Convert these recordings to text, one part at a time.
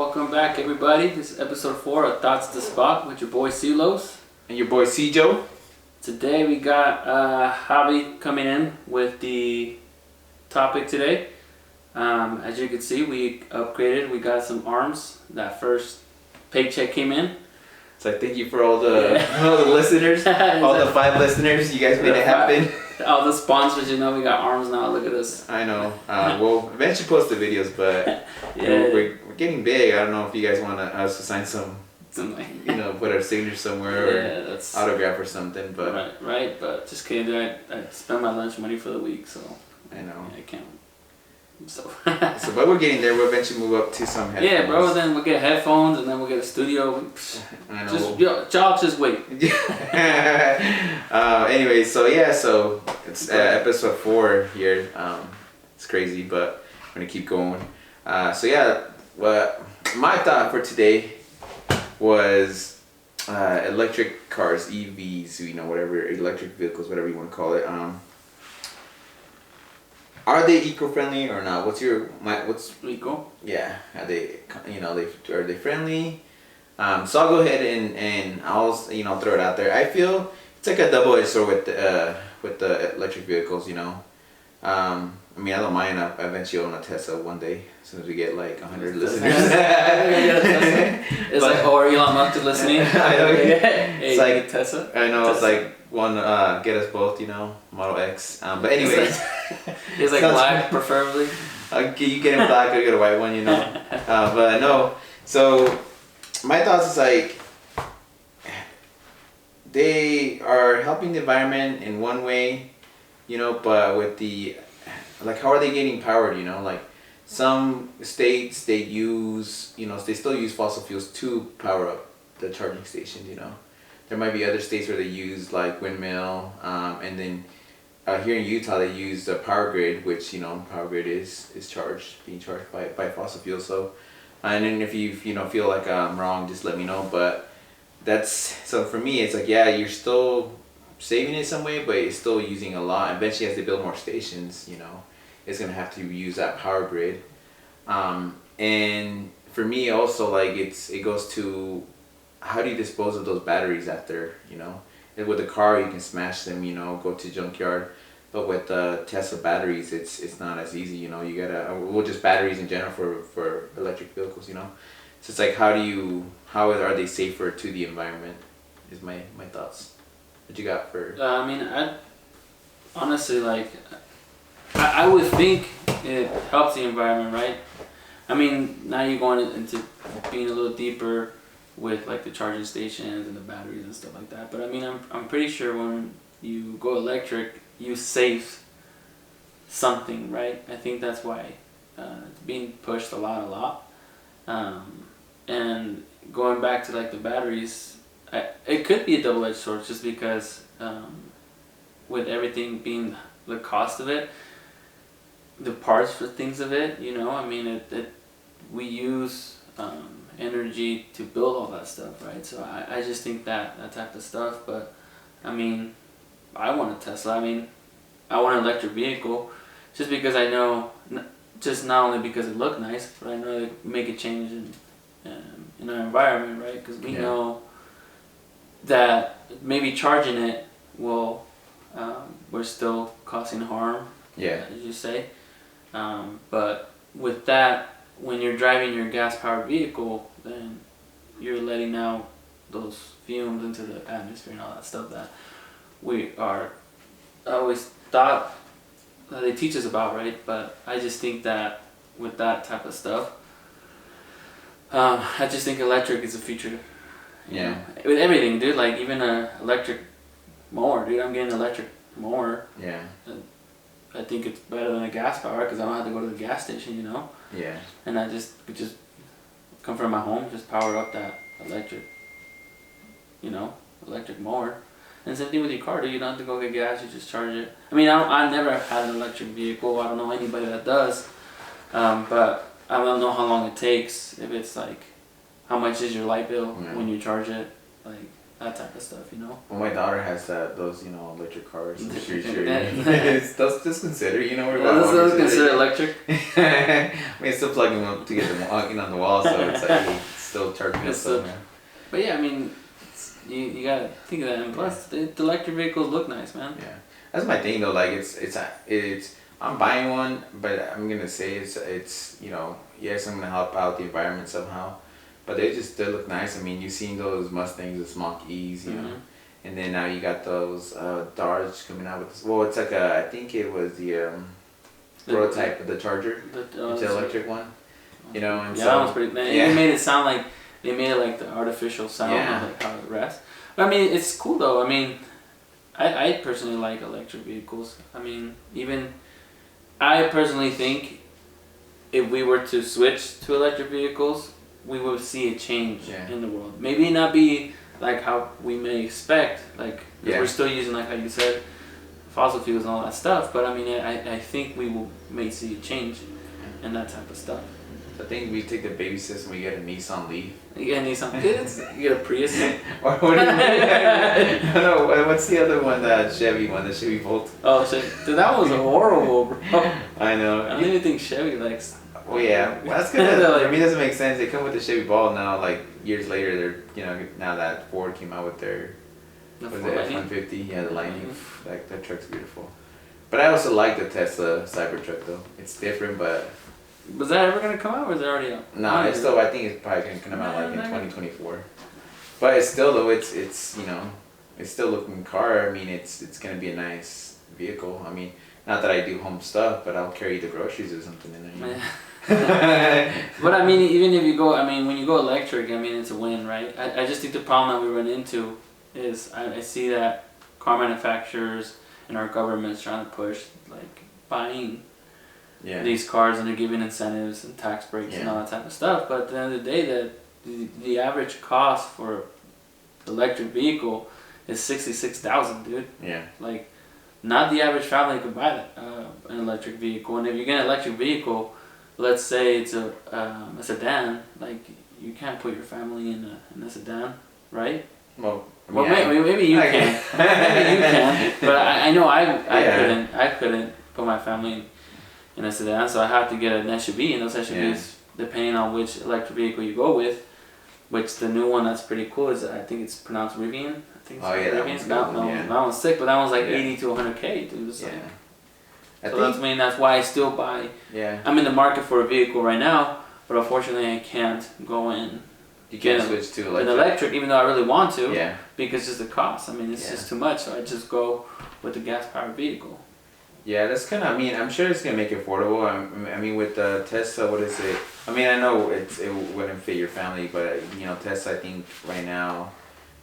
welcome back everybody. This is episode 4 of Thoughts to Spot with your boy Silos. And your boy Cjo. Today we got Javi coming in with the topic today. As you can see, we upgraded. We got some arms. That first paycheck came in. So thank you for all the all the listeners, all the 5 listeners. You guys made it happen. All the sponsors, we got arms now. Look at us. I know. We'll eventually post the videos, but we're getting big. I don't know if you guys want us to sign some, put our signature somewhere or that's autograph or something. But right. But just kidding. I spend my lunch money for the week, so I know. I can't. So but we're getting there. We'll eventually move up to some headphones. Yeah, bro. Then we'll get headphones, and then we'll get a studio. I know. Y'all just wait. Anyway, so it's episode 4 here. It's crazy, but we're gonna keep going. What my thought for today was electric cars, EVs, whatever, electric vehicles, whatever you want to call it. Are they eco-friendly or not? What's eco? Yeah, are they are they friendly? So I'll go ahead and I'll throw it out there. I feel it's like a double-edged sword with the electric vehicles. I don't mind. I eventually own a Tesla one day as soon as we get like 100 listeners. It's like, or Elon Musk is listening. I know. Hey, it's like Tesla. I know. Tesla. It's like one get us both. Model X. But anyways, it's like black preferably. You get it black, I get a white one. But no. So my thoughts is like they are helping the environment in one way, but with the how are they getting powered? Like some states they use they still use fossil fuels to power up the charging stations. There might be other states where they use like windmill, and then here in Utah they use the power grid, which power grid is being charged by fossil fuels. So and then if you feel like I'm wrong, just let me know. But so for me it's like you're still saving it some way, but it's still using a lot. Eventually as they build more stations, it's gonna have to use that power grid. And for me also it goes to how do you dispose of those batteries after, and with a car you can smash them, go to junkyard. But with Tesla batteries, it's not as easy, you gotta, just batteries in general for electric vehicles, So it's like, how are they safer to the environment is my thoughts. What you got for? I honestly I would think it helps the environment, right? Now you're going into being a little deeper with the charging stations and the batteries and stuff like that. But I'm pretty sure when you go electric, you save something, right? I think that's why it's being pushed a lot. And going back to the batteries, it could be a double-edged sword just because with everything being the cost of it, the parts for things of it, we use energy to build all that stuff, right? So I just think that type of stuff. But I want a Tesla. I want an electric vehicle just because I know, just not only because it looked nice, but I know they make a change in our environment, right? Because we know that maybe charging it will we're still causing harm, as you say. But with that, when you're driving your gas-powered vehicle, then you're letting out those fumes into the atmosphere and all that stuff that I always thought that they teach us about, right? But I just think that with that type of stuff, I just think electric is the future. With everything, dude. Even a electric mower, dude. I'm getting an electric mower. Yeah. I think it's better than a gas power because I don't have to go to the gas station, Yeah. And I just come from my home, just power up that electric mower. And same thing with your car, dude. You don't have to go get gas, you just charge it. I never had an electric vehicle. I don't know anybody that does. But I don't know how long it takes. If it's how much is your light bill when you charge it? that type of stuff, you know. Well, my daughter has those, you know, electric cars. I'm sure, That's just consider, you know, let's consider electric. I mean, it's still plugging them up to get them walking on the wall, so it's like it's still charging It's itself, man. But yeah, I mean, you gotta think of that. And plus, the electric vehicles look nice, man. Yeah, that's my thing though. Like it's I'm buying one, but I'm gonna say it's you know, yes, I'm gonna help out the environment somehow, but they look nice. I mean, you've seen those Mustangs, the Mach E's, you know, and then now you got those Dodge coming out with this. Well, it's like I think it was the prototype of the Charger, the electric one, you know, and yeah, so that was pretty. Man, it made it sound like they made it like the artificial sound of like how it rests. But I mean, it's cool though. I mean, I personally like electric vehicles. I mean, even I personally think if we were to switch to electric vehicles, we would see a change in the world. Maybe not be like how we may expect, like we're still using, like how you said, fossil fuels and all that stuff. But I mean, I think may see a change in that type of stuff. I think we take the baby steps and we get a Nissan Leaf. You get a Nissan, you get a Prius. What do you mean? No, what's the other one? That Chevy one, the Chevy Volt. Oh shit, dude, that was horrible, bro. I know. I don't even think Chevy likes. Well, yeah, well, that's good. For me, it doesn't make sense. They come with the Chevy Ball now. Like years later, they're now that Ford came out with their F-150. Yeah, the Lightning. That truck's beautiful. But I also like the Tesla Cybertruck though. It's different, but. Was that ever gonna come out, or is it already out? No, it's still. I think it's probably gonna come out like in 2024. But it's still though. It's you know, it's still looking car. I mean, it's gonna be a nice vehicle. I mean, not that I do home stuff, but I'll carry the groceries or something in there. You know? But I mean, even if you go, I mean, when you go electric, I mean, it's a win, right? I just think the problem that we run into is I see that car manufacturers and our government is trying to push like buying these cars, and they're giving incentives and tax breaks and all that type of stuff. But at the end of the day, the average cost for electric vehicle is $66,000, dude. Yeah. Like, not the average family could buy that an electric vehicle. And if you get an electric vehicle, let's say it's a sedan, like you can't put your family in a sedan, right? Well, maybe you can. Maybe you can. But I know I couldn't put my family in a sedan, so I have to get an SUV, and those SUVs, depending on which electric vehicle you go with, which the new one that's pretty cool is, I think it's pronounced Rivian. I think it's Rivian. That one's sick, but that one's like 80 to 100K, dude. So that's why I still buy. Yeah. I'm in the market for a vehicle right now, but unfortunately I can't go in. You can't switch to electric. An electric, even though I really want to. Yeah. Because just the cost. I mean, it's just too much, so I just go with the gas-powered vehicle. Yeah, that's kind of. I mean, I'm sure it's gonna make it affordable. I mean, with the Tesla, what is it? I mean, I know it wouldn't fit your family, but you know, Tesla, I think right now,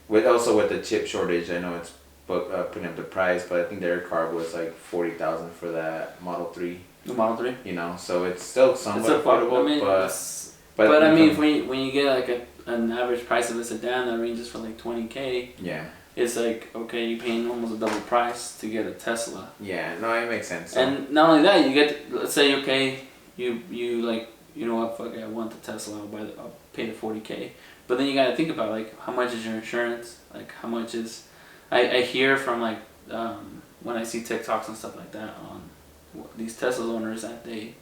with the chip shortage, I know it's putting up the price, but I think their car was like 40,000 for that Model 3. The Model 3. You know, so it's still somewhat affordable, I mean, but I mean, when you get like an average price of a sedan that ranges from like 20K. Yeah. It's like, okay, you're paying almost a double price to get a Tesla. Yeah, no, it makes sense. So. And not only that, you get, let's say, okay, you like, you know what, fuck it, I want the Tesla, I'll pay the 40K. But then you gotta think about, like, how much is your insurance? Like, how much is, I hear from, like, when I see TikToks and stuff like that on these Tesla owners that the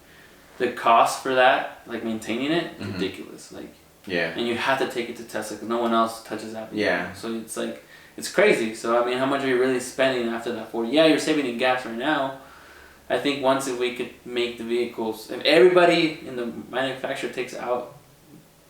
cost for that, like, maintaining it, is ridiculous. Like, and you have to take it to Tesla because no one else touches that. Yeah. So it's like, it's crazy. So I mean, how much are you really spending after that 40? Yeah, you're saving in gas right now. I think once if we could make the vehicles, if everybody in the manufacturer takes out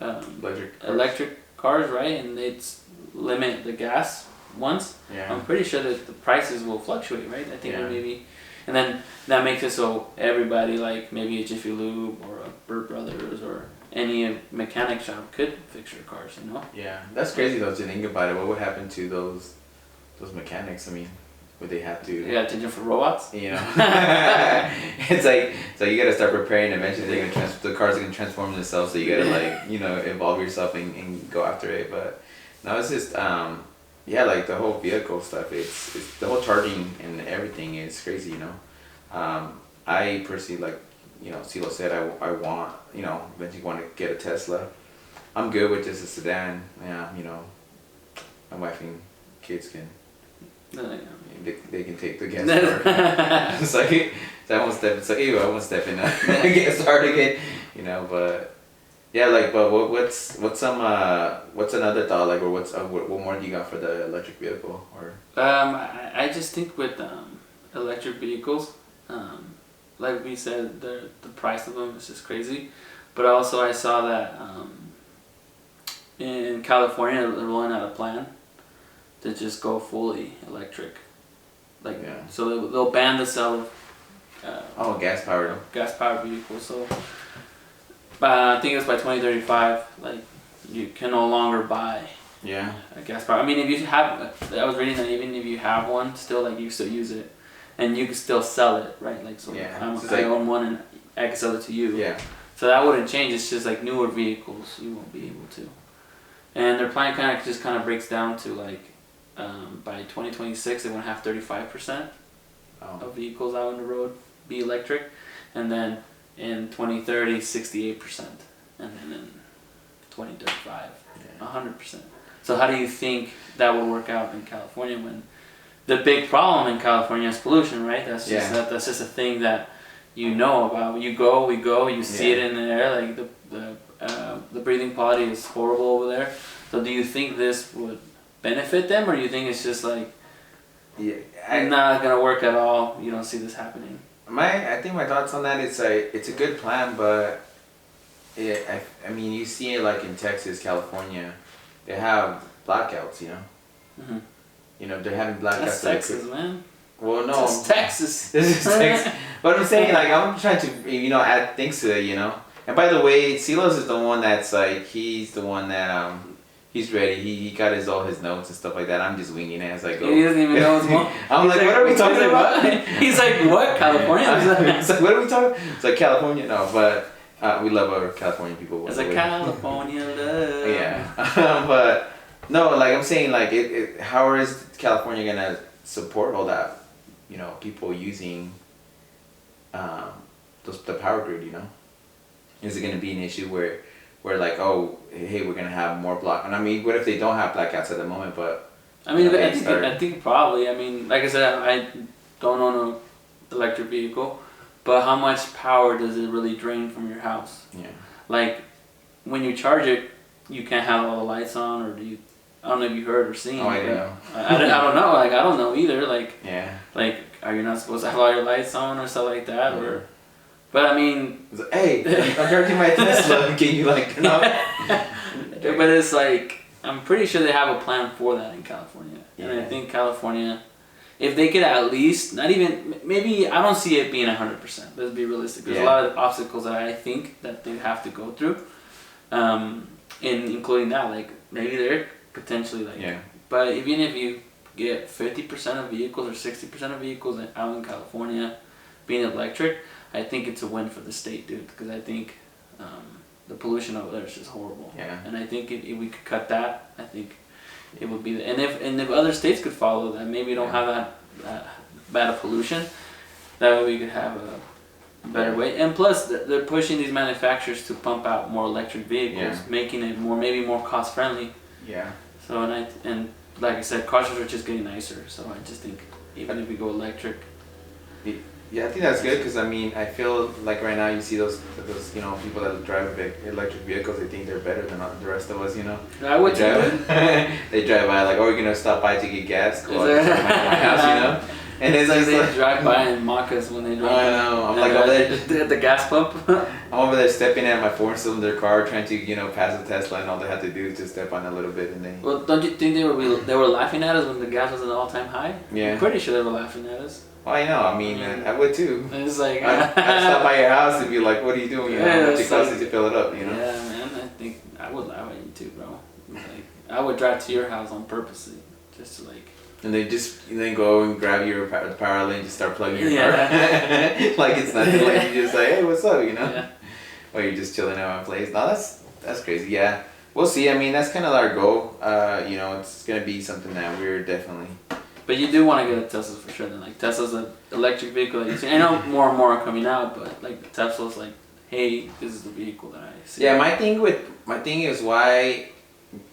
electric cars, right, and it's limit the gas once, I'm pretty sure that the prices will fluctuate, right? I think maybe, and then that makes it so everybody, like maybe a Jiffy Lube or a Burt Brothers or any mechanic shop could fix your cars, you know? Yeah, that's crazy though to think about it. What would happen to those mechanics? I mean, would they have to? Yeah, attention for robots. You know, it's like so you gotta start preparing. Eventually, the cars are gonna transform themselves. So you gotta evolve yourself and go after it. But no, it's just like the whole vehicle stuff. It's the whole charging and everything is crazy. You know, I personally CeeLo said I want, eventually want to get a Tesla. I'm good with just a sedan, my wife and kids can. No, no, They can take the guest star. It's like, so I won't step. It's like, ew, I won't step in that guest star again. You know, but yeah, like, but what's another thought, like, or what more do you got for the electric vehicle, or? I just think with electric vehicles, like we said, the price of them is just crazy. But also I saw that in California they're rolling out a plan to just go fully electric. Like, Yeah. so they'll ban the sale of Gas powered. gas powered vehicles. So I think it's by 2035. Like, you can no longer buy Yeah. a gas powered. I mean, if you have, I was reading that even if you have one, still, like, you still use it, and you can still sell it, right? Like, so Yeah. I own one and I can sell it to you. Yeah. So that wouldn't change. It's just like newer vehicles you won't be able to. And their plan kind of breaks down to like by 2026 they want to have 35% of vehicles out on the road be electric, and then in 2030 68%, and then in 2035 100%. So how do you think that would work out in California when the big problem in California is pollution, right? That's just that's just a thing that you know about. We go, you see it in the air, like the breathing quality is horrible over there. So do you think this would benefit them, or do you think it's just like not gonna work at all? You don't see this happening. I think my thoughts on that is like, it's a good plan, but I mean, you see it like in Texas, California, they have blackouts, you know. Mm-hmm. You know, they're having blackouts. That's Texas, man. Well, no. This is Texas. This is Texas. But I'm saying, like, I'm trying to, add things to it, you know. And by the way, Silos is the one that's like, he's the one that he's ready. He got all his notes and stuff like that. I'm just winging it as I go. He doesn't even know what's more. I'm like, what are we talking about? He's like, what? California? It's like, what are we talking? It's like California, no, but we love our California people. It's like California love. Yeah, but no, like I'm saying, like how is California gonna support all that? You know, people using the power grid. You know, is it gonna be an issue where like, oh, hey, we're gonna have more and I mean, what if they don't have blackouts at the moment? But I mean, I think probably. I mean, like I said, I don't own an electric vehicle, but how much power does it really drain from your house? Yeah. Like, when you charge it, you can't have all the lights on, or do you? I don't know if you heard or seen. Oh, I don't know. I don't know. Like, I don't know either. Like, yeah. Like, are you not supposed to have all your lights on or stuff like that? Yeah. Or, but I mean, it's like, hey, I'm charging my Tesla. Can you like, no? But it's like, I'm pretty sure they have a plan for that in California, and I think California, if they could at least, not even, maybe, I don't see it being 100%. Let's be realistic. There's a lot of obstacles that I think that they have to go through, including that, like, maybe they're potentially like, but even if you get 50% of vehicles or 60% of vehicles out in California being electric, I think it's a win for the state, dude, because I think the pollution over there is just horrible. Yeah. And I think if we could cut that, I think it would be, and if other states could follow that, maybe don't have that bad of pollution, that way we could have a better way. And plus, they're pushing these manufacturers to pump out more electric vehicles, making it maybe more cost friendly. Yeah. So and like I said, cars are just getting nicer. So I just think even if we go electric. Yeah, I think that's good because I mean I feel like right now you see those people that drive electric vehicles, they think they're better than the rest of us, you know. I would too. They drive by like, oh, we're gonna stop by to get gas, go out to my house, you know. And it's like they drive by and mock us when they drive. I know. I'm like over there at the gas pump. I'm over there stepping at my 4-cylinder car, trying to pass a Tesla, and all they had to do is just step on a little bit, and then. Well, don't you think they were laughing at us when the gas was at an all-time high? Yeah. I'm pretty sure they were laughing at us. Well, I know. I mean, I would too. It's like I'd stop by your house and be like, "What are you doing? You know, how much it costs to fill it up?" You know. Yeah, man. I think I would laugh at you too, bro. Like, I would drive to your house on purpose, just to like. And then go and grab your power outlet and just start plugging your car. Like it's nothing. Like you just like, hey, what's up? You know. Yeah. Or you're just chilling at my place. No, that's crazy. Yeah, we'll see. I mean, that's kind of our goal. It's gonna be something that we're definitely. But you do want to get a Tesla for sure. Then, like, Tesla's an electric vehicle that you see. I know more and more are coming out, but like Tesla's like, hey, this is the vehicle that I see. Yeah, my thing is why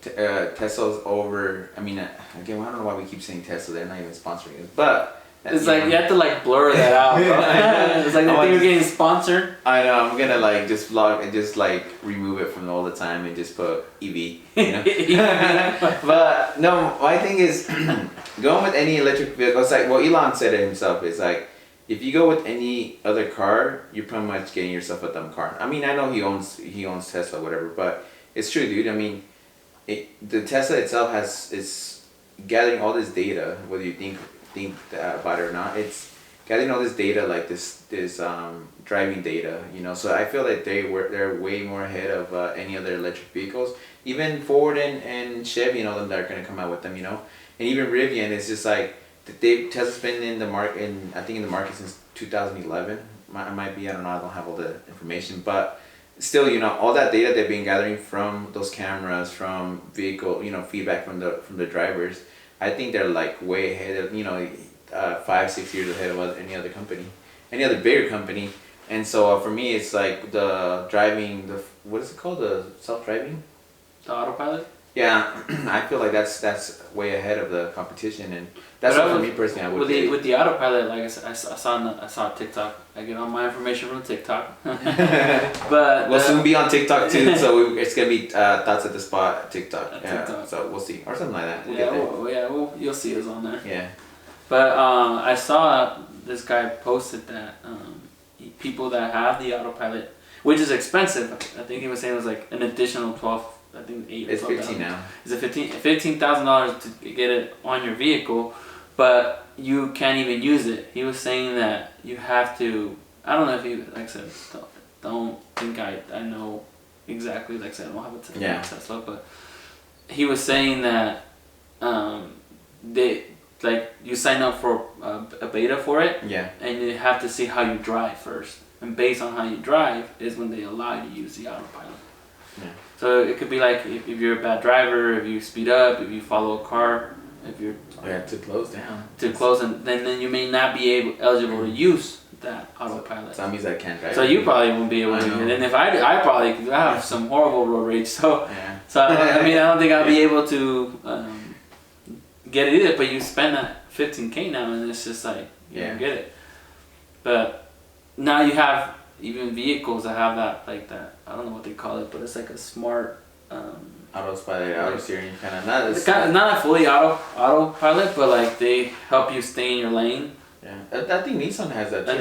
Tesla's over. I mean, again, I don't know why we keep saying Tesla. They're not even sponsoring us, but. It's like you have to like blur that out, bro. It's like they think you're getting sponsored. I know. I'm gonna like just vlog and just like remove it from all the time and just put EV. You know. But no, my thing is going with any electric vehicle. It's like Elon said it himself. It's like if you go with any other car, you're pretty much getting yourself a dumb car. I mean, I know he owns Tesla, whatever, but it's true, dude. I mean, the Tesla itself is gathering all this data, whether you think about it or not. It's gathering all this data, like this driving data, you know. So I feel like they're way more ahead of any other electric vehicles. Even Ford and Chevy, you know, them that are gonna come out with them, you know. And even Rivian is just like Tesla's been in the market, I think in the market since 2011. I might be, I don't know, I don't have all the information, but still, you know, all that data they've been gathering from those cameras, from vehicle, you know, feedback from the drivers. I think they're like way ahead of, you know, 5-6 years ahead of any other company, any other bigger company. And so for me, it's like the driving, what is it called, the self-driving? The autopilot? Yeah, I feel like that's way ahead of the competition, and that's what for me personally I would do. With the autopilot, like I said, I saw TikTok. I get all my information from TikTok. But we'll soon be on TikTok too, so it's gonna be Thoughts at the Spot TikTok. Yeah, TikTok. So we'll see, or something like that. You'll see us on there. Yeah. But I saw this guy posted that people that have the autopilot, which is expensive. I think he was saying it was like an additional 12. I think 8. It's 15 now. Is it $15,000 to get it on your vehicle, but you can't even use it. He was saying that you have to. I don't know if he, like I said, don't think I know exactly. Like I said, I don't have a Tesla, but he was saying that they like you sign up for a beta for it. Yeah. And you have to see how you drive first, and based on how you drive is when they allow you to use the autopilot. Yeah. So it could be like if you're a bad driver, if you speed up, if you follow a car, if you're too close down. Too close, and then you may not be eligible to use that autopilot. So that means I can't drive. So you probably won't be able to use it. And if I probably could have some horrible road rage. So yeah. So I mean I don't think I'll be able to get it either. But you spend that $15,000 now, and it's just like you don't get it. But now you have even vehicles that have that, like that, I don't know what they call it, but it's like a smart autopilot, auto steering kind of, not a fully autopilot, but like they help you stay in your lane. Yeah, I think Nissan has that too. I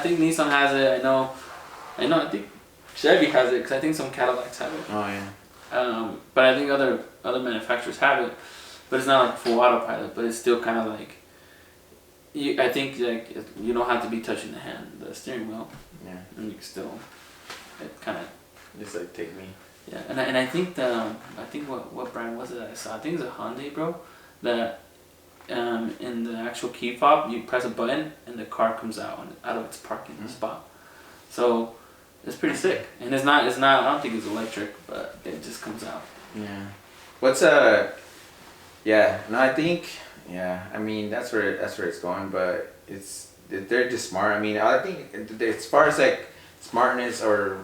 think Nissan has it. I think Chevy has it, because I think some Cadillacs have it. Oh yeah. But I think other manufacturers have it, but it's not like full autopilot, but it's still kind of like. I think like you don't have to be touching the steering wheel. Yeah. And you can still, it kind of. Just like take me. Yeah, and I think what brand was it I saw? I think it's a Hyundai, bro. That in the actual key fob, you press a button and the car comes out of its parking spot. So it's pretty sick, and it's not. I don't think it's electric, but it just comes out. Yeah. What's Yeah. No, I think. Yeah. I mean, that's where it's going, but they're just smart. I mean, I think as far as like smartness or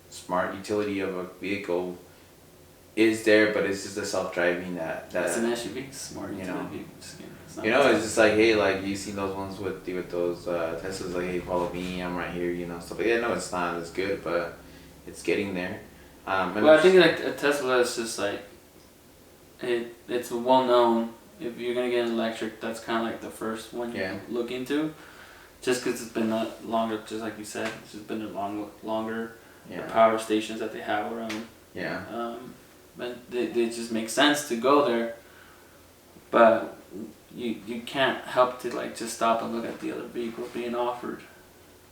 smart utility of a vehicle is there, but it's just the self-driving that it's an SUV, smart utility. You know, it's just like, hey, like you seen those ones with those Teslas, like, hey, follow me, I'm right here, you know, stuff like that. No, it's not as good, but it's getting there. Well, I think like a Tesla is just like it's well known. If you're gonna get an electric, that's kind of like the first one you look into, just because it's been longer. Just like you said, it's just been longer. The power stations that they have around. Yeah. But they just make sense to go there. But you can't help to like just stop and look at the other vehicles being offered,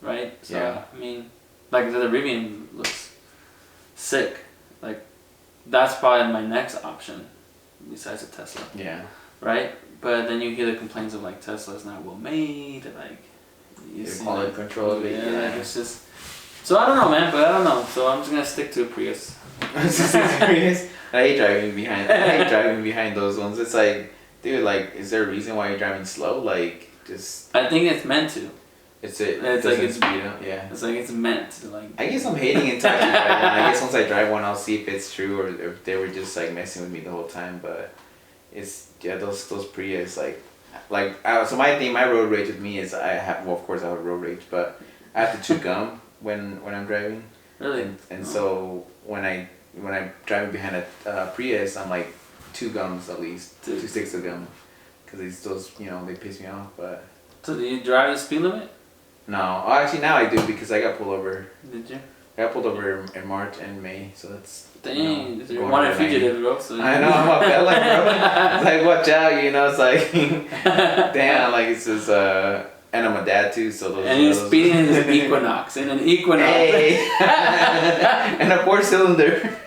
right? So I mean, like the Rivian looks sick. Like that's probably my next option, besides a Tesla. Yeah. Right, but then you hear the complaints of like Tesla's not well made, and like you see quality control of it. Yeah, like it's just. So I don't know, man. But I don't know. So I'm just gonna stick to a Prius. I hate driving behind those ones. It's like, dude, like, is there a reason why you're driving slow? Like, just. I think it's meant to. It It's doesn't like it's speed up. Yeah. It's like it's meant to like. I guess I'm hating until I actually drive one. I guess once I drive one, I'll see if it's true or if they were just like messing with me the whole time. But it's those Prius so my road rage with me is of course I have road rage, but I have to chew gum when I'm driving. Really. And so when I'm driving behind a Prius, I'm like 2 gums at least, 2 sticks of gum, because those they piss me off. But so do you drive the speed limit? no, actually now I do because I got pulled over. Did you? I got pulled over in March and May, so that's dang. You're one fugitive, bro. So I know I'm a felon, bro. It's like watch out, it's like damn, like it's just and I'm a dad too, so those. And you're speeding in an Equinox, Hey. And a 4-cylinder.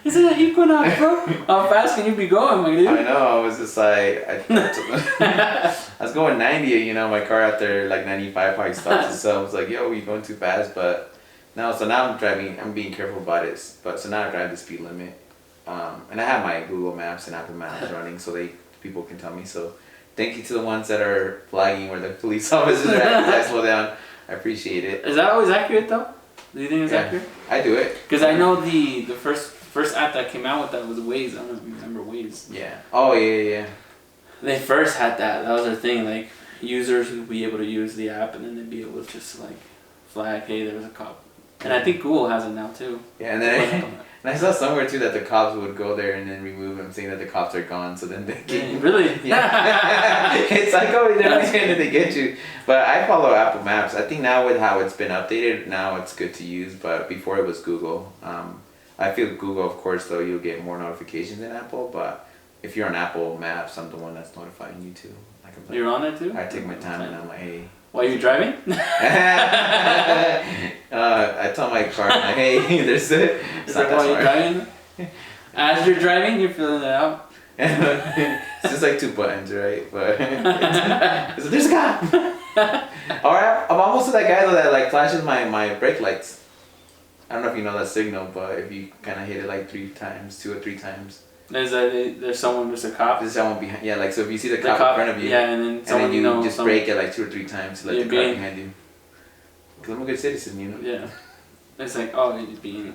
Is it an Equinox, bro? How fast can you be going, my dude? I know. I was just like, I was going 90. My car out there like 95 probably stops itself. I was like, yo, you're going too fast. But now I'm driving. I'm being careful about it. But so now I drive the speed limit, and I have my Google Maps and Apple Maps running, so people can tell me. So thank you to the ones that are flagging where the police officers are at. I slow down. I appreciate it. Is that always accurate though? Do you think it's accurate? I do it. Because I know the first app that came out with that was Waze. I don't know if you remember Waze. Yeah. Oh yeah. They first had that. That was their thing. Like users would be able to use the app, and then they'd be able to just like flag, hey, there was a cop. And I think Google has it now too. Yeah, and then and I saw somewhere too that the cops would go there and then remove them, saying that the cops are gone. So then they get really. Yeah. It's like, oh, they're not saying that they get you. But I follow Apple Maps. I think now with how it's been updated, now it's good to use. But before it was Google. I feel Google, of course, though, you'll get more notifications than Apple, but if you're on Apple Maps, I'm the one that's notifying you too. You're on it too? I take my time and I'm like, hey. While you're driving? I tell my car, I'm like, hey, there's it. Is that while you're driving? As you're driving, you're filling it out? It's just like 2 buttons, right? But there's a cop! Alright, I'm almost that guy though that like flashes my brake lights. I don't know if you know that signal, but if you kind of hit it like 3 times, 2 or 3 times. There's a cop? There's someone behind. Yeah, like so if you see the cop in front of you, yeah, and then you just brake it like 2 or 3 times to let the car behind you. Because I'm a good citizen, Yeah. It's like, oh, you're being.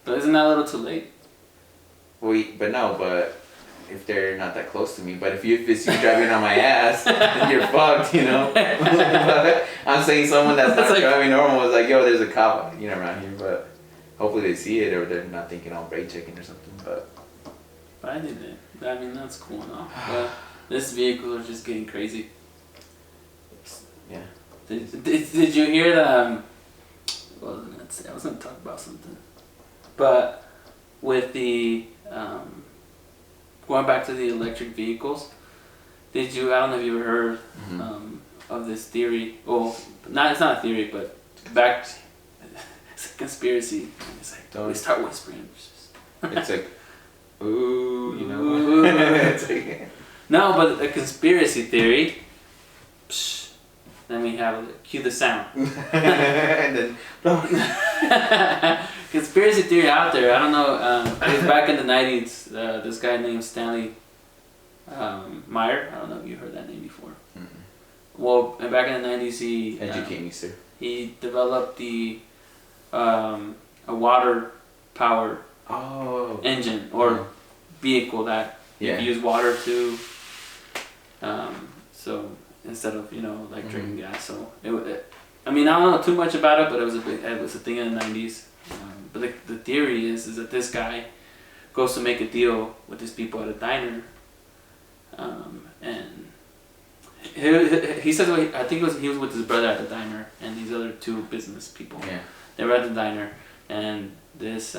But isn't that a little too late? But if they're not that close to me, but if it's you driving on my ass, then you're fucked, I'm saying someone that's not driving normal is like, yo, there's a cop, around here, but hopefully they see it or they're not thinking I'm brake checking or something, but I did it. I mean, that's cool enough. But this vehicle is just getting crazy. Yeah. Did you hear that? What was I going to say? I was going to talk about something. But with the going back to the electric vehicles, I don't know if you ever heard of this theory. Well, it's not a theory, but it's a conspiracy. It's like, we start whispering. It's like, ooh, It's like, no, but a conspiracy theory. Psh, then we have cue the sound. And then conspiracy theory out there. I don't know. It was back in the 90s. This guy named Stanley Meyer. I don't know if you heard that name before. Mm-hmm. Well, back in the 90s, he educate me, sir. He developed a water powered engine or vehicle that you use water to. So instead of electric and gas, so I mean, I don't know too much about it, but it was a thing in the 90s. But the theory is that this guy goes to make a deal with these people at a diner, and he says, I think he was with his brother at the diner and these other 2 business people. Yeah. They were at the diner, and this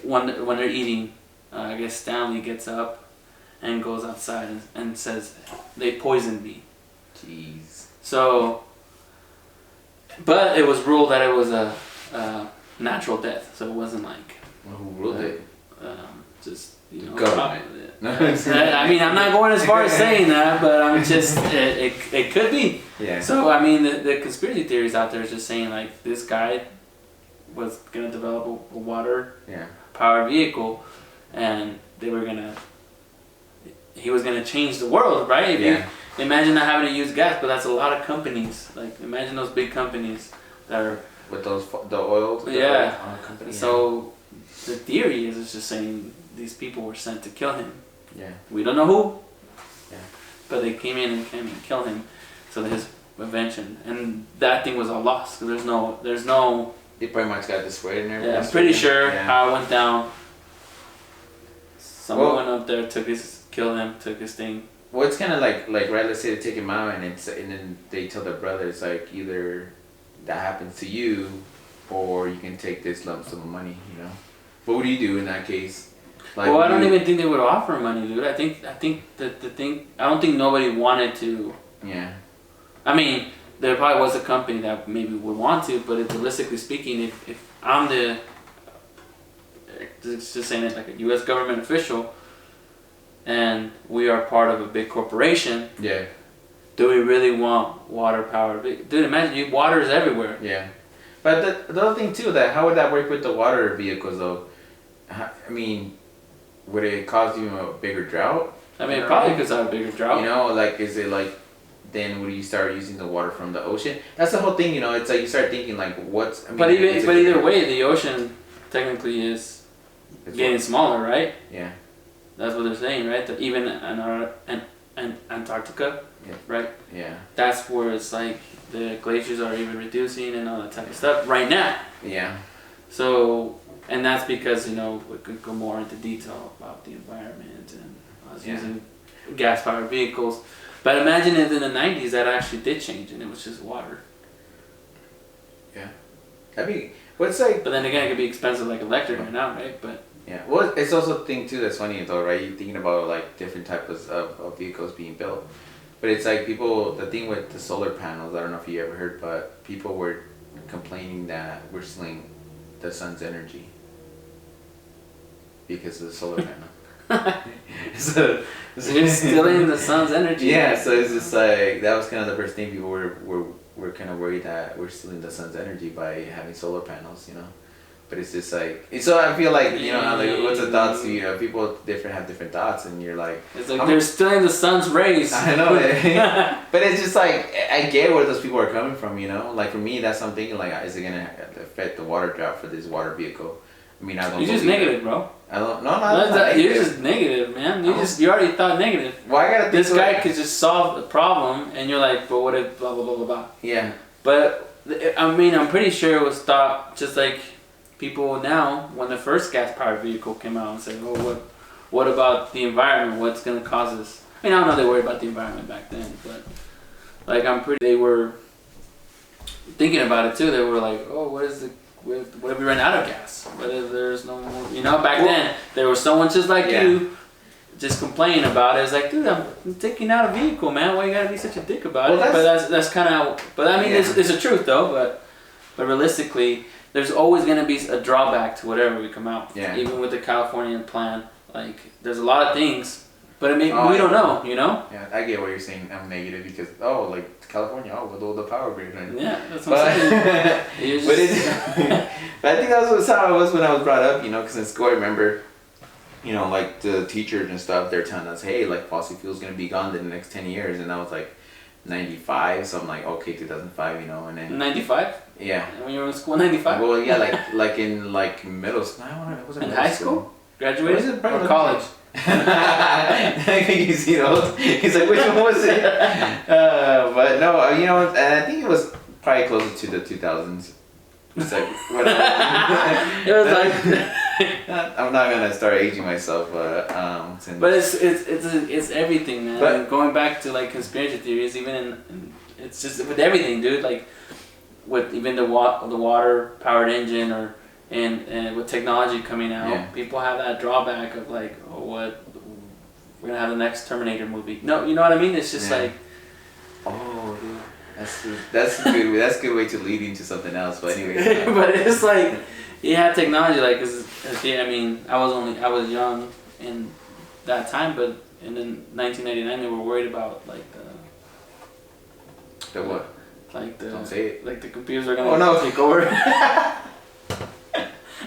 when they're eating, I guess Stanley gets up and goes outside and says, they poisoned me. Jeez. So, but it was ruled that it was a natural death, so it wasn't like. Well, who ruled it? Just government. I mean, I'm not going as far as saying that, but I'm just it could be. Yeah. So I mean, the conspiracy theories out there is just saying like this guy was gonna develop a water powered vehicle, and he was gonna change the world, right? imagine not having to use gas, but that's a lot of companies. Like imagine those big companies that are with the oil. Yeah. Company. So the theory is it's just saying these people were sent to kill him. Yeah. We don't know who. Yeah. But they came in and killed him. So his invention and that thing was all lost. Cause there's no. He pretty much got destroyed and everything. Yeah, I'm pretty sure Yeah. how it went down. Someone went up there, killed him, took his thing. Well, it's kind of like right. Let's say they take him out, and then they tell their brother, it's like either that happens to you, or you can take this lump sum of money. You know, what would you do in that case? Like, well, I don't even think they would offer money, dude. I think that the thing. I don't think nobody wanted to. Yeah. I mean, there probably was a company that maybe would want to, but realistically speaking, if I'm just saying it like a U.S. government official, and we are part of a big corporation. Yeah. Do we really want water powered? Dude, imagine water is everywhere. Yeah. But the other thing too, that how would that work with the water vehicles though? I mean, would it cause you a bigger drought? I mean, it probably could have a bigger drought. You know, like is it like then would you start using the water from the ocean? That's the whole thing. You know, it's like you start thinking like what's. I mean, but either way, the ocean technically is getting smaller, right? Yeah. That's what they're saying, right? That even Antarctica, yeah. Right? Yeah. That's where it's like the glaciers are even reducing and all that type of stuff right now. Yeah. So, and that's because, we could go more into detail about the environment and us using gas-powered vehicles. But imagine if in the 90s that actually did change and it was just water. Yeah. That'd be, what's like... But then again, it could be expensive like electric right now, right? But... Yeah, well, it's also a thing too that's funny though, right? You're thinking about like different types of vehicles being built, but it's like the thing with the solar panels, I don't know if you ever heard, but people were complaining that we're stealing the sun's energy because of the solar panel. so you're stealing the sun's energy. Yeah, so it's just like, that was kind of the first thing people were kind of worried that we're stealing the sun's energy by having solar panels, But it's just like, so I feel like, what's the thoughts, people have different thoughts and you're like... It's like they're stealing the sun's rays. I know, but it's just like, I get where those people are coming from, Like for me, that's something like, is it going to affect the water drought for this water vehicle? I mean, I don't You're just negative, bro. I don't, no, not you're just negative, man. You already thought negative. Well, I gotta think this guy could just solve the problem and you're like, but what if blah, blah, blah, blah, blah. Yeah. But, I mean, I'm pretty sure it was thought just like... People now, when the first gas-powered vehicle came out and said, "Oh, what about the environment? What's gonna cause this?" I mean, I don't know they worried about the environment back then, but like they were thinking about it too. They were like, "Oh, what if we run out of gas? What if there's no more?" Back then there was someone just like you, just complaining about it. It's like, dude, I'm taking out a vehicle, man. Why you gotta be such a dick about it? But that's kind of. But I mean, it's the truth though. But realistically. There's always going to be a drawback to whatever we come out. Yeah. Even with the Californian plan, like there's a lot of things, but we don't know, Yeah, I get what you're saying. I'm negative because like California, with all the power grid. Right? Yeah, that's what I'm saying. But I think that was how it was when I was brought up. Because in school I remember, like the teachers and stuff, they're telling us, hey, like fossil fuel's gonna be gone in the next 10 years, and I was like. 95, so I'm like, okay, 2005, and then 95. Yeah. When you were in school, 95. Well, yeah, like in middle school. I wasn't in high school. Graduated or college. I think you see those. He's like, which one was it? But no, and I think it was probably closer to the 2000s. It's like it was like. I'm not gonna start aging myself, but But it's everything, man. But going back to like conspiracy theories, even it's just with everything, dude. Like with even the water powered engine and with technology coming out, people have that drawback of like, oh, what we're gonna have the next Terminator movie. No, you know what I mean? It's just like, oh, dude. That's a good. That's a good way to lead into something else. But anyway. But it's like you have technology, like, I mean, I was young in that time, but in 1999 they were worried about like the what? Like don't say it. Like the computers are gonna take over.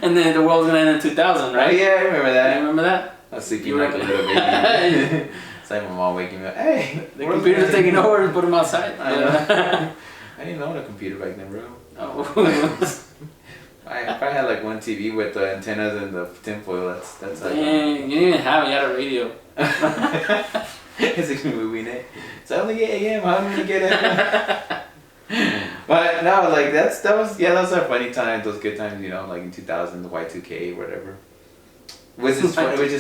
And then the world's gonna end in 2000, right? Oh, yeah, I remember that. You remember that? I was sleeping like a little baby. It's like my mom waking me up. Hey, The computer's taking over and put them outside. I know. I didn't own a computer back then, bro. Oh. I probably had like one TV with the antennas and the tinfoil. That's like. Dang, you didn't even have it. You had a radio. It's like movie night. It's only 8 a.m. How did we get it? But no, like that was those are funny times, those good times, you know, like in 2000, the Y2K, whatever. Which is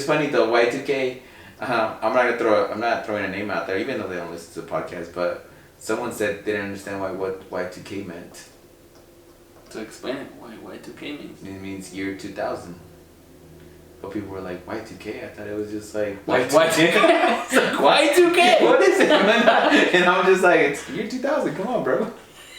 funny though, Y2K. I'm not throwing a name out there, even though they don't listen to the podcast. But someone said they didn't understand what Y2K meant. To explain it, why Y2K means. It means year 2000. But people were like, Y2K? I thought it was just like Y2K? It's like, Y2K? What is it? And I'm just like, it's year 2000, come on, bro.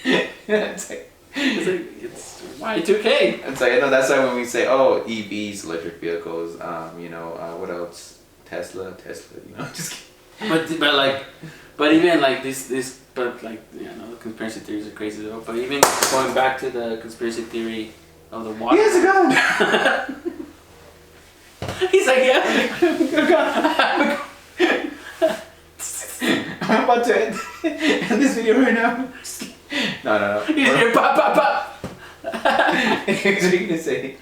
It's Y2K. It's like, I know that's why when we say, oh, EVs, electric vehicles, what else? Tesla, you know, just kidding. But even like the conspiracy theories are crazy though. But even going back to the conspiracy theory of the water. He has a gun! He's like, yeah. I'm about to end this video right now. No. He's here, pop, pop, pop. What are you gonna say?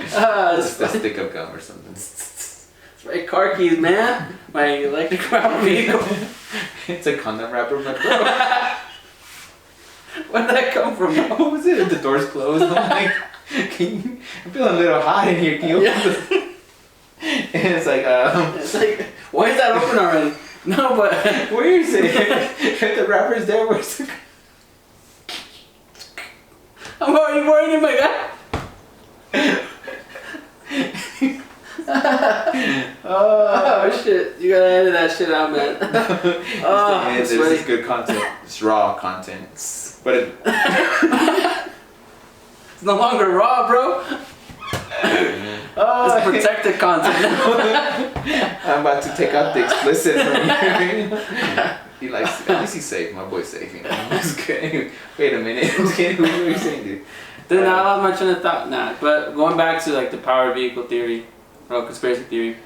Just a stick of gum or something. It's my car keys, man. My electric vehicle. It's a condom wrapper, my bro. Where did that come from? What was it? The door's closed. I'm like, I'm feeling a little hot in here. Can you open the... And it's like, why is that open already? No, but where is it? If the wrapper's there, where's the... I'm already worried in my guy. Oh shit! You gotta edit that shit out, man. This is good content. It's raw content, but it's no longer raw, bro. It's protected content. I'm about to take out the explicit from here. He likes. At least he's safe. My boy's safe. You know. I'm just kidding. Wait a minute. I'm just kidding. What are you saying, dude? Dude, I lost my train of thought. Nah, but going back to like the powered vehicle theory, or conspiracy theory.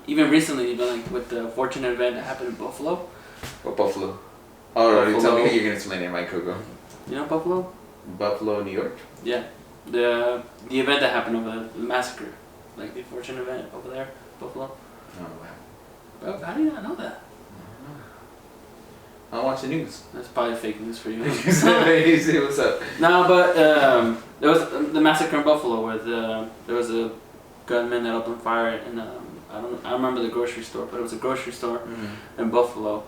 Even recently, even like with the fortunate event that happened in Buffalo. What Buffalo? Oh, you tell me you're gonna explain it, Mike Kogo. You know Buffalo? Buffalo, New York. Yeah, the event that happened over there, the massacre, like the fortunate event over there, Buffalo. Oh wow. Bro, how do you not know that? I don't watch the news. That's probably fake news for you. What's up? No, but there was the massacre in Buffalo where there was a gunman that opened fire in I don't remember the grocery store, but it was a grocery store in Buffalo.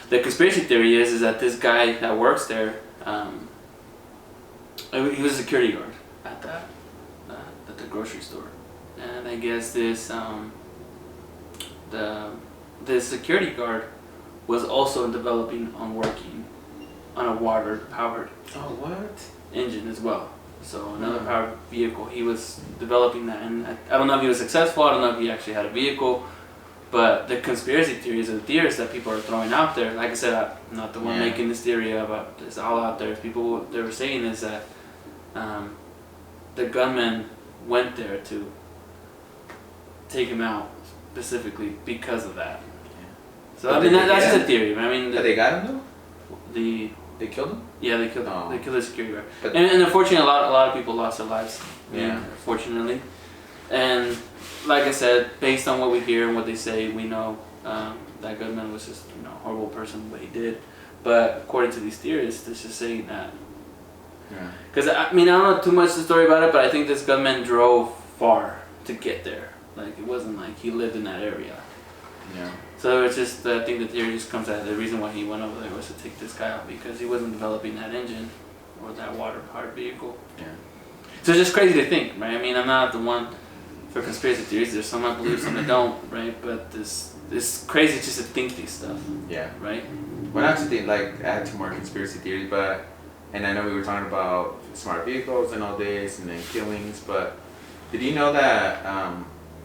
The conspiracy theory is that this guy that works there, he was a security guard at the grocery store, and I guess this security guard was also developing on working on a water powered engine as well. So another powered vehicle. He was developing that, and I don't know if he was successful. I don't know if he actually had a vehicle. But the conspiracy theories or the theories that people are throwing out there, like I said, I'm not the one making this theory about it's all out there. People, they were saying is that the gunman went there to take him out specifically because of that. So I mean that's just a theory. I mean, they got him though. They killed him. Yeah, they killed him. Oh. They killed the security guard. And unfortunately, a lot of people lost their lives. Yeah. Fortunately, and like I said, based on what we hear and what they say, we know that gunman was just a horrible person, what he did. But according to these theorists, this is saying that. Yeah. Because I don't know too much the story about it, but I think this gunman drove far to get there. Like it wasn't like he lived in that area. Yeah. So it's just, I think the theory just comes out. The reason why he went over there was to take this guy out because he wasn't developing that engine or that water-powered vehicle. Yeah. So it's just crazy to think, right? I mean, I'm not the one for conspiracy theories. There's some I believe, some I don't, right? But this crazy just to think these stuff. Yeah. Right? Well, not to think, like, add to more conspiracy theories, but, and I know we were talking about smart vehicles and all this and then killings, but did you know that,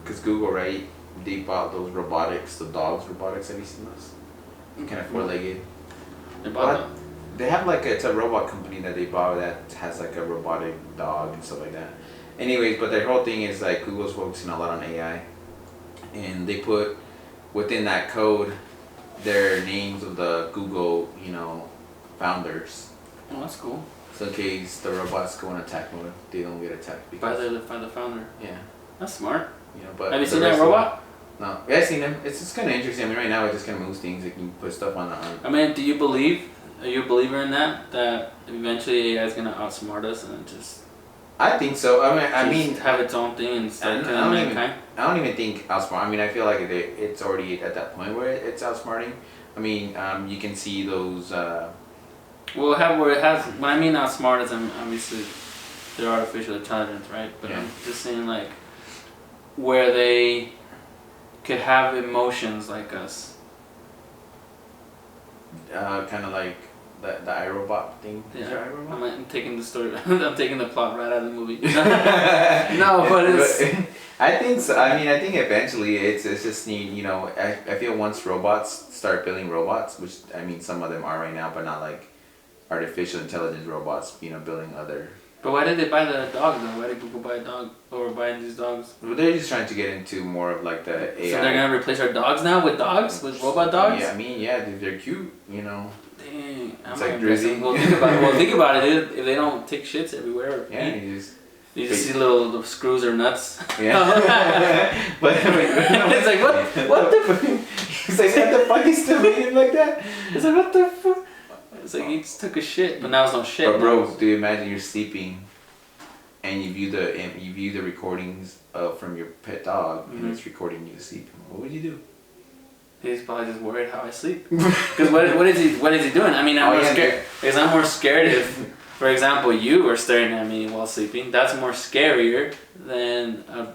because Google, right? They bought those robotics, the dogs robotics. Have you seen those? Kind of four-legged. They bought them. They have it's a robot company that they bought that has like a robotic dog and stuff like that. Anyways, but their whole thing is like Google's focusing a lot on AI. and they put within that code their names of the Google, founders. Oh, that's cool. So in case the robots go in attack mode, they don't get attacked because By the founder. yeah. That's smart. But have you seen that robot? No, yeah, I've seen them. It's kind of interesting. I mean, right now it just kind of moves things. It can put stuff on the. I mean, do you believe? Are you a believer in that eventually AI is gonna outsmart us and just? I think so. I mean, have its own thing and start killing mankind. I don't even think outsmart. I mean, I feel like it's already at that point where it's outsmarting. I mean, you can see those. Well, where it has. When I mean outsmart, is obviously they're artificial intelligence, right? But I'm just saying like where they could have emotions like us. Kind of like the iRobot thing. Yeah. Is there iRobot? I'm taking the story. I'm taking the plot right out of the movie. No, but it's. I think so. I mean, I think eventually it's just need. I feel once robots start building robots, which I mean some of them are right now, but not like artificial intelligence robots. Building other. But why did they buy the dog though? Why did Google buy a dog over buying these dogs? Well, they're just trying to get into more of like the AI. So they're gonna replace our dogs now with dogs, with robot dogs? Yeah, I mean, yeah, they're cute. Dang, It's like Drizzy. Well, think about it. If they don't take shits everywhere, Yeah, you just see little screws or nuts. Yeah. but it's like what the fuck? It's like what the fuck is still eating like that? It's like what the fuck? It's like he just took a shit, but now it's no shit. But bro, do you imagine you're sleeping, and you view the recordings from your pet dog, and it's recording you sleeping? What would you do? He's probably just worried how I sleep. Because what is he doing? I mean, I'm more scared. Because I'm more scared if, for example, you were staring at me while sleeping. That's more scarier than an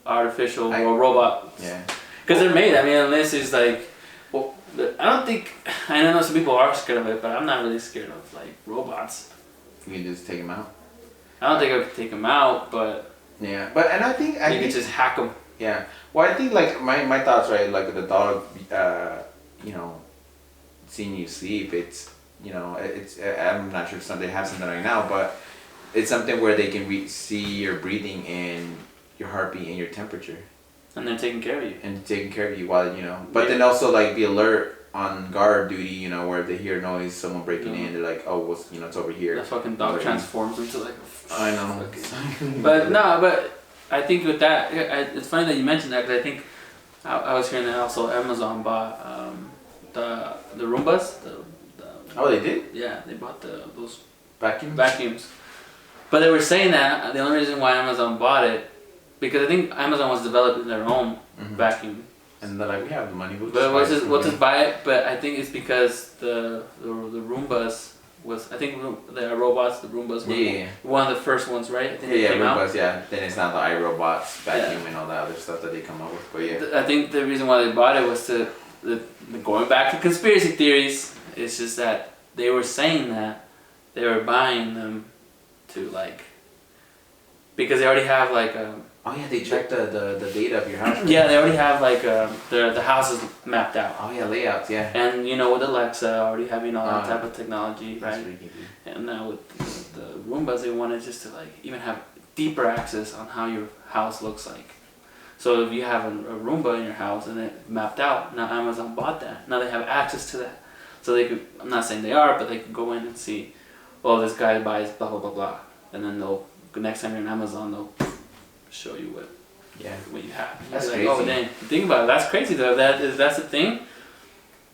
artificial or robot. Yeah. Because they're made. I mean, unless it's like, well, I don't think. I know some people are scared of it, but I'm not really scared of like robots. You can just take them out. I don't think I could take them out, but yeah. But and I think you could just hack them. Yeah. Well, I think like my thoughts, right? Like the dog, seeing you sleep. It's I'm not sure if they have something right now, but it's something where they can see your breathing and your heartbeat and your temperature. And they're taking care of you. And taking care of you while but then also like be alert on guard duty. Where if they hear noise, someone breaking in, they're like, oh, it's over here. The fucking dog transforms into like. I know. But I think with that, it's funny that you mentioned that because I think I was hearing that also Amazon bought the Roombas. Oh, they did? Yeah, they bought those vacuums. But they were saying that the only reason why Amazon bought it, because I think Amazon was developing their own vacuum. And they're like, we have the money. We'll just buy it. But I think it's because the Roombas was, I think the robots, the Roombas were one of the first ones, right? I think Roombas, yeah. Then it's not the iRobots vacuum and all that other stuff that they come up with. But yeah. I think the reason why they bought it was going back to conspiracy theories, it's just that they were saying that they were buying them to like, because they already have like oh yeah, they check the data of your house. Right? Yeah, they already have like the house is mapped out. Oh yeah, layouts, yeah. And with Alexa already having all that type of technology, right? Really and now with the Roombas, they wanted just to like even have deeper access on how your house looks like. So if you have a Roomba in your house and it mapped out, now Amazon bought that. Now they have access to that. So they could, I'm not saying they are, but they could go in and see, well, this guy buys blah, blah, blah, blah. And then next time you're on Amazon, they'll show you what you have. That's like, crazy. oh, dang. Think about it. That's crazy, though. That's the thing.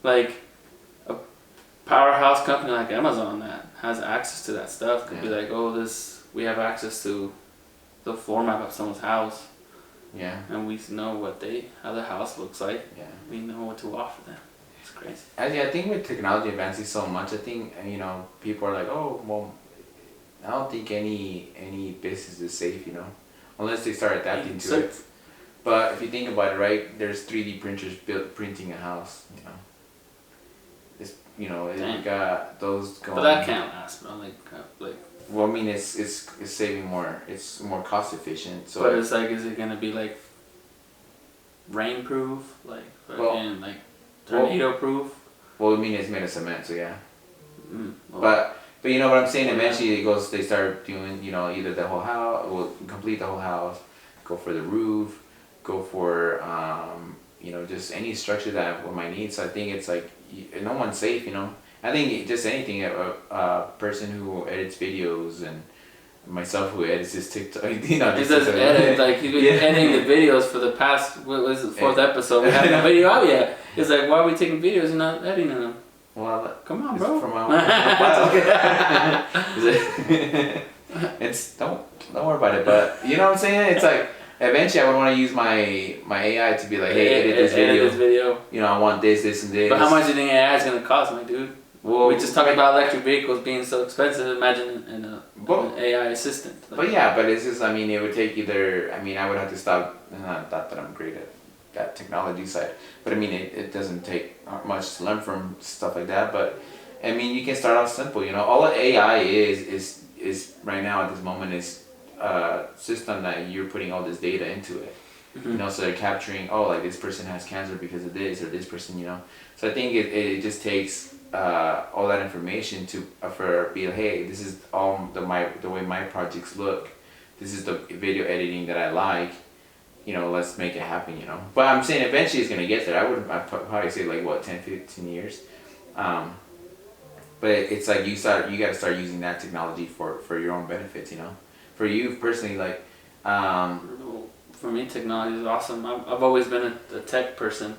Like, a powerhouse company like Amazon that has access to that stuff could be like, oh, we have access to the floor map of someone's house. Yeah. And we know how their house looks like. Yeah. We know what to offer them. It's crazy. I think with technology advancing so much, I think people are like, oh, well, I don't think any business is safe, unless they start adapting to it. But if you think about it, right, there's 3D printers printing a house. You got those going. But that can't last, bro. Like. Well, I mean, it's saving more. It's more cost efficient. So. But it's like, is it gonna be like rain proof, like tornado proof? Well, I mean, it's made of cement, so yeah. Well, but you know what I'm saying. Eventually, they start doing either the whole house, complete the whole house, go for the roof, go for just any structure that what my needs. So I think it's like no one's safe. I think just anything a person who edits videos and myself who edits his TikTok. He does edit, like he's been editing the videos for the past, what was it, fourth episode. We haven't no video out yet. It's like, why are we taking videos and not editing them? Well, come on, bro. From my it's don't worry about it. But you know what I'm saying? It's like eventually I would want to use my AI to be like, hey, edit this video. I want this, and this. But how much do you think AI is gonna cost, my dude? Well, we just talked about electric vehicles being so expensive. Imagine an AI assistant. But it's just, it would take either. I would have to stop. Not that I'm great at that technology side, but it doesn't take much to learn from stuff like that. But you can start off simple. All AI is right now at this moment is a system that you're putting all this data into it. Mm-hmm. So they're capturing, like this person has cancer because of this, or this person, So I think it just takes all that information to be like, hey, this is all the way my projects look. This is the video editing that I like. Let's make it happen. But I'm saying eventually it's gonna get there. I'd probably say like 10, 15 years. But it's like you gotta start using that technology for your own benefits. For you personally, like. For me, technology is awesome. I've always been a tech person.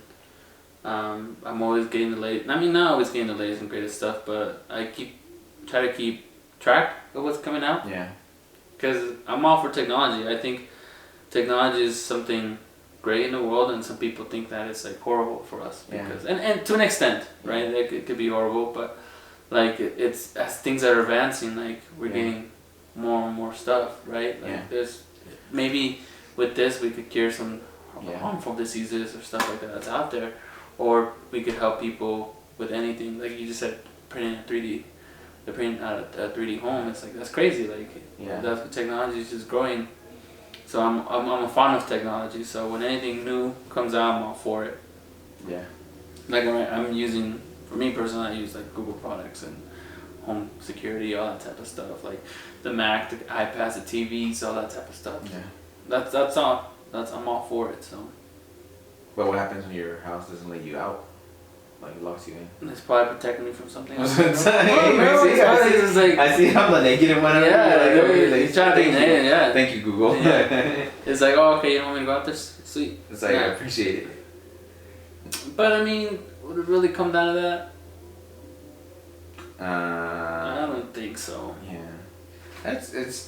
I'm always getting the latest. Not always getting the latest and greatest stuff, but I try to keep track of what's coming out. Yeah. Because I'm all for technology. I think technology is something great in the world, and some people think that it's like horrible for us. Because and to an extent, right? It could be horrible, but like it's as things are advancing, like we're getting more and more stuff, right? Like there's maybe with this we could cure some harmful diseases or stuff like that's out there. Or we could help people with anything, like you just said, printing out a 3D home. It's like that's crazy. Like that technology is just growing. So I'm a fan of technology. So when anything new comes out, I'm all for it. Yeah. Like for me personally, I use like Google products and home security, all that type of stuff. Like the Mac, the iPads, the TVs, all that type of stuff. Yeah. That's all. I'm all for it. So. But what happens when your house doesn't let you out? Like it locks you in? It's probably protecting me from something else. I see I'm the negative one. He's trying to think negative, Thank you, Google. Yeah. It's like, oh, okay, you don't want me to go out there? Sweet. It's like, I appreciate it. But would it really come down to that? I don't think so. Yeah.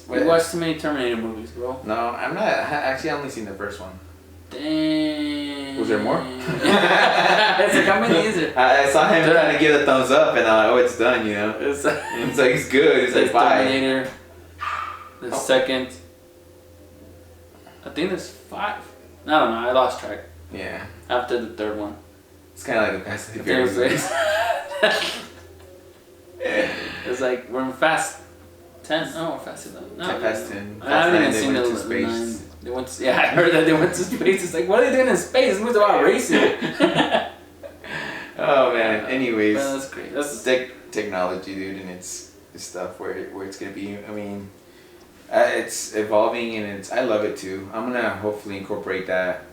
We watched too many Terminator movies, bro. No, I'm not. Actually, I only seen the first one. Dang. Was there more? It's like, how many is it? I saw him trying to give a thumbs up, and it's done. It's like it's good. It's like bye. Terminator. The second. I think there's 5. I don't know. I lost track. Yeah. After the third one. It's kind of like a Fast and Furious. It's like we're in Fast 10. Oh, we're Fast 11. No, Fast 10. I haven't even seen the space. They went to, I heard that they went to space. It's like, what are they doing in space? This movie's about racing. Oh man. Anyways, that's great. That's technology, dude, and it's stuff where it's gonna be. It's evolving, and I love it too. I'm gonna hopefully incorporate that.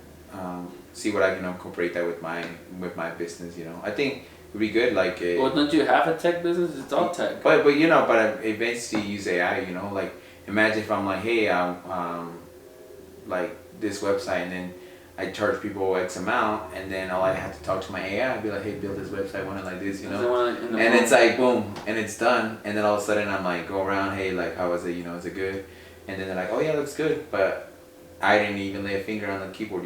See what I can incorporate that with my business. I think it'd be good. Like, well, don't you have a tech business? It's all tech. But I eventually use AI. Like imagine if I'm like, hey, like this website, and then I charge people X amount, and then all I have to talk to my AI, I'd be like, hey, build this website, want it like this, and it's like boom, and it's done, and then all of a sudden I'm like, go around, hey, like how was it, is it good? And then they're like, oh yeah, it looks good, but I didn't even lay a finger on the keyboard,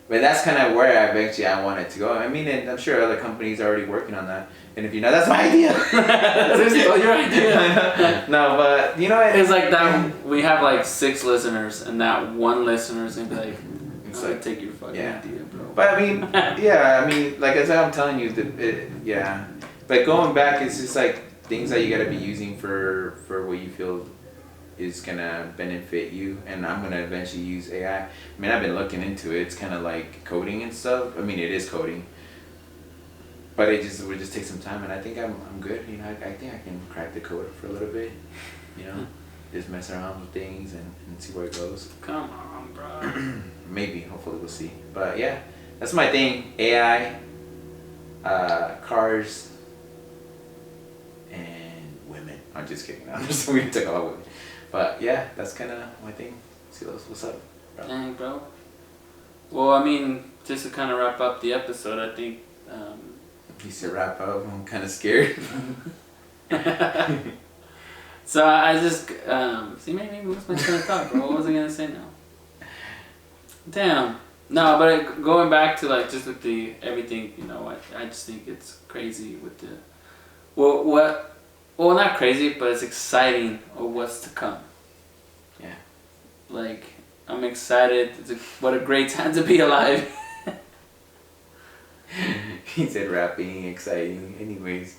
But that's kind of where I want it to go. And I'm sure other companies are already working on that. And if that's my idea. That's your idea. No, but it's like that. We have like 6 listeners, and that one listener is gonna be like, "It's like take your fucking idea, bro." But like as I'm telling you, But going back, it's just like things that you gotta be using for what you feel is gonna benefit you, and I'm gonna eventually use AI. I've been looking into it. It's kind of like coding and stuff. It is coding, but it would just take some time, and I think I'm good. I think I can crack the code for a little bit. Just mess around with things and see where it goes. Come on, bro. maybe, hopefully, we'll see. But yeah, that's my thing. AI, cars, and women. I'm just kidding. I'm just we talk about women. But yeah, that's kind of my thing. See, what's up, bro? Dang, bro. Well, I mean, just to kind of wrap up the episode, I think. You said wrap up. I'm kind of scared. So I just see maybe what's my train of thought, bro? What was I gonna say now? Damn. No, but going back to like just with the everything, you know, I just think it's crazy with the well not crazy, but it's exciting of what's to come. Yeah. Like I'm excited. What a great time to be alive. He said rapping, exciting. Anyways.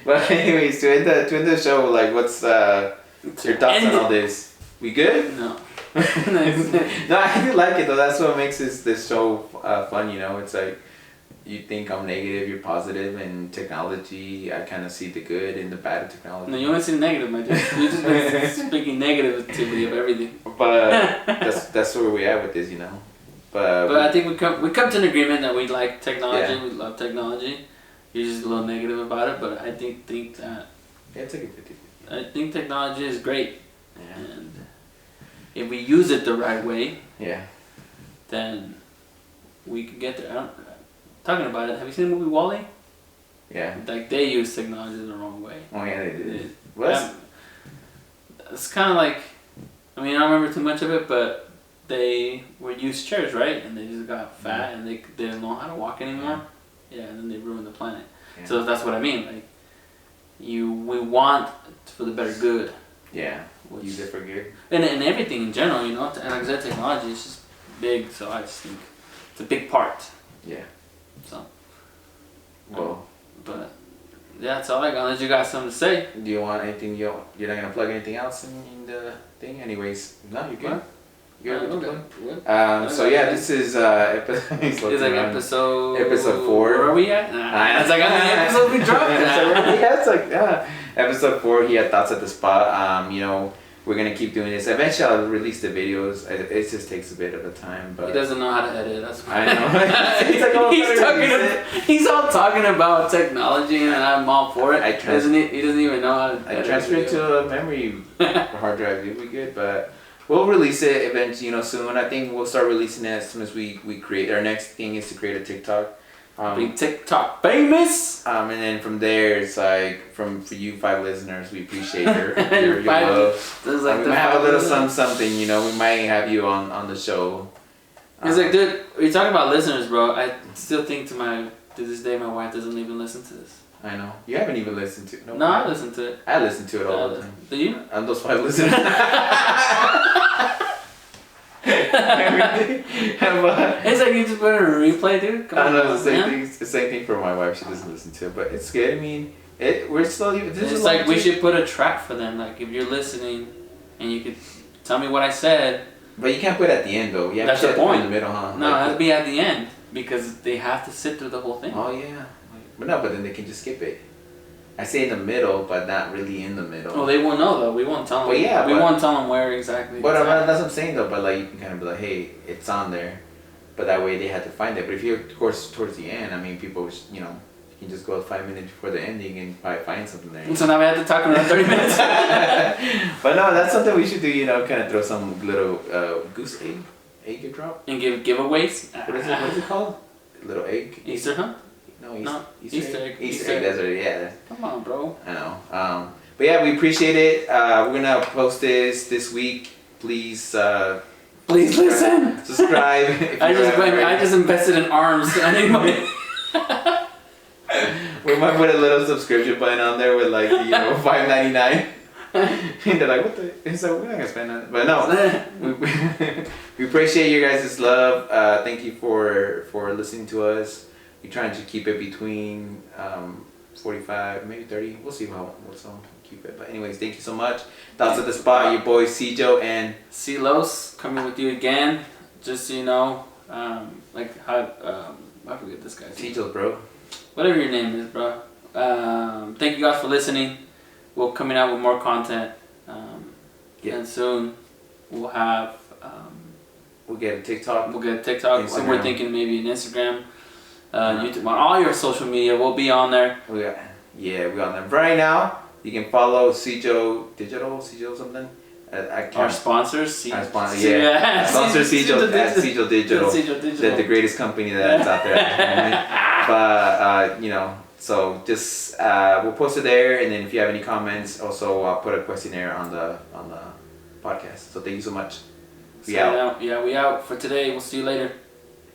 But anyways, to end the show, like, what's your thoughts on all this? We good? No. No, I do like it though. That's what makes this show fun. You know, it's like you think I'm negative, you're positive, and technology. I kind of see the good and the bad of technology. No, you only see the negative, my dude. You're just been speaking negativity of everything. But that's where we at with this, you know. But I think we come to an agreement that we like technology. Yeah. We love technology. You're just a little negative about it, but I think that yeah, it's like a 50-50. I think technology is great, Yeah. and if we use it the right way, Yeah. then we can get there. Talking about it, have you seen the movie WALL-E? Yeah. Like they use technology the wrong way. Oh yeah, they did. It- What? It's kind of like, I mean, I don't remember too much of it, but they would use chairs, right? And they just got fat and they didn't know how to walk anymore. Yeah, and then they ruined the planet. Yeah. So that's what I mean. Like, we want for the better good. Yeah. Use it for good. And everything in general, you know. And like I said, technology is just big, so I just think it's a big part. Yeah. So. Well. But yeah, that's all I got. Unless you got something to say. Do you want anything? You're not gonna plug anything else in the thing, anyways. No, you're good. What? You're good. What? So yeah, this is episode. It's like episode 4. Where are we at? It's like how many episodes we dropped. Yeah, it's like episode 4. He had thoughts at the spot. You know, we're gonna keep doing this. Eventually, I'll release the videos. It just takes a bit of a time, but He doesn't know how to edit. That's why. I know. He's like, oh, he's all talking about technology, and I'm all for it. He doesn't even know how to edit. I transfer it to a memory hard drive. It'll be good, but we'll release it eventually. You know, soon. I think we'll start releasing it as soon as we create. Our next thing is to create a TikTok. Be TikTok famous. And then from there, it's like for you 5 listeners, we appreciate your love. Like we might have a little something. You know, we might have you on the show. It's like, dude, you're talking about listeners, bro. I still think to this day, my wife doesn't even listen to this. I know. You haven't even listened to it. No, I listen to it. I listen to it all the time. Do you? I'm those 5 listeners. It's like you just put it in a replay, dude. I know it's the same thing. It's the same thing for my wife. She doesn't listen to it, but it's good. I mean, we're slowly. It's like we should put a track for them. Like if you're listening, and you could tell me what I said. But you can't put it at the end though. You have That's to the put it point. in the middle, huh? No, it has to be at the end because they have to sit through the whole thing. Oh yeah, but no, but then they can just skip it. I say in the middle, but not really in the middle. Well, they won't know though. We won't tell them. Well, yeah, we won't tell them where exactly. But that's what I'm saying though. But like you can kind of be like, hey, it's on there, but that way they had to find it. But if you're of course towards the end, I mean, people, you know, you can just go 5 minutes before the ending and probably find something there. So now we have to talk around 30 minutes. But no, that's something we should do. You know, kind of throw some little goose egg drop. And give giveaways. What is it? What is it called? Little egg. Easter hunt. No, Easter egg. Easter egg. That's what it. Yeah. Come on, bro. I know. But yeah, we appreciate it. We're gonna post this week. Please. Please listen. Subscribe. I just invested in arms. I need money. We might put a little subscription button on there with like $5.99. And they're like, what the? So we're not gonna spend that. But no, we appreciate you guys' love. Thank you for listening to us. We're trying to keep it between 45, maybe 30. We'll see what's on keep it. But anyways, thank you so much. Thoughts at the spot. Your boy Cijo and Silos coming with you again. Just so you know, like how I forget this guy's name. Cijo, bro. Whatever your name is, bro. Thank you guys for listening. We're coming out with more content. And soon. We'll have. We'll get a TikTok. We'll get a TikTok. Instagram. We're thinking maybe an Instagram, YouTube, on all your social media. We'll be on there. We're on there right now. You can follow Cijo Digital, Cijo something. Our sponsors. Our sponsor, Sponsor Cijo at Cijo Digital. The greatest company that's out there at the moment. But you know, so just we'll post it there, and then if you have any comments, also I'll put a questionnaire on the podcast. So thank you so much. We out. Yeah, we out for today. We'll see you later.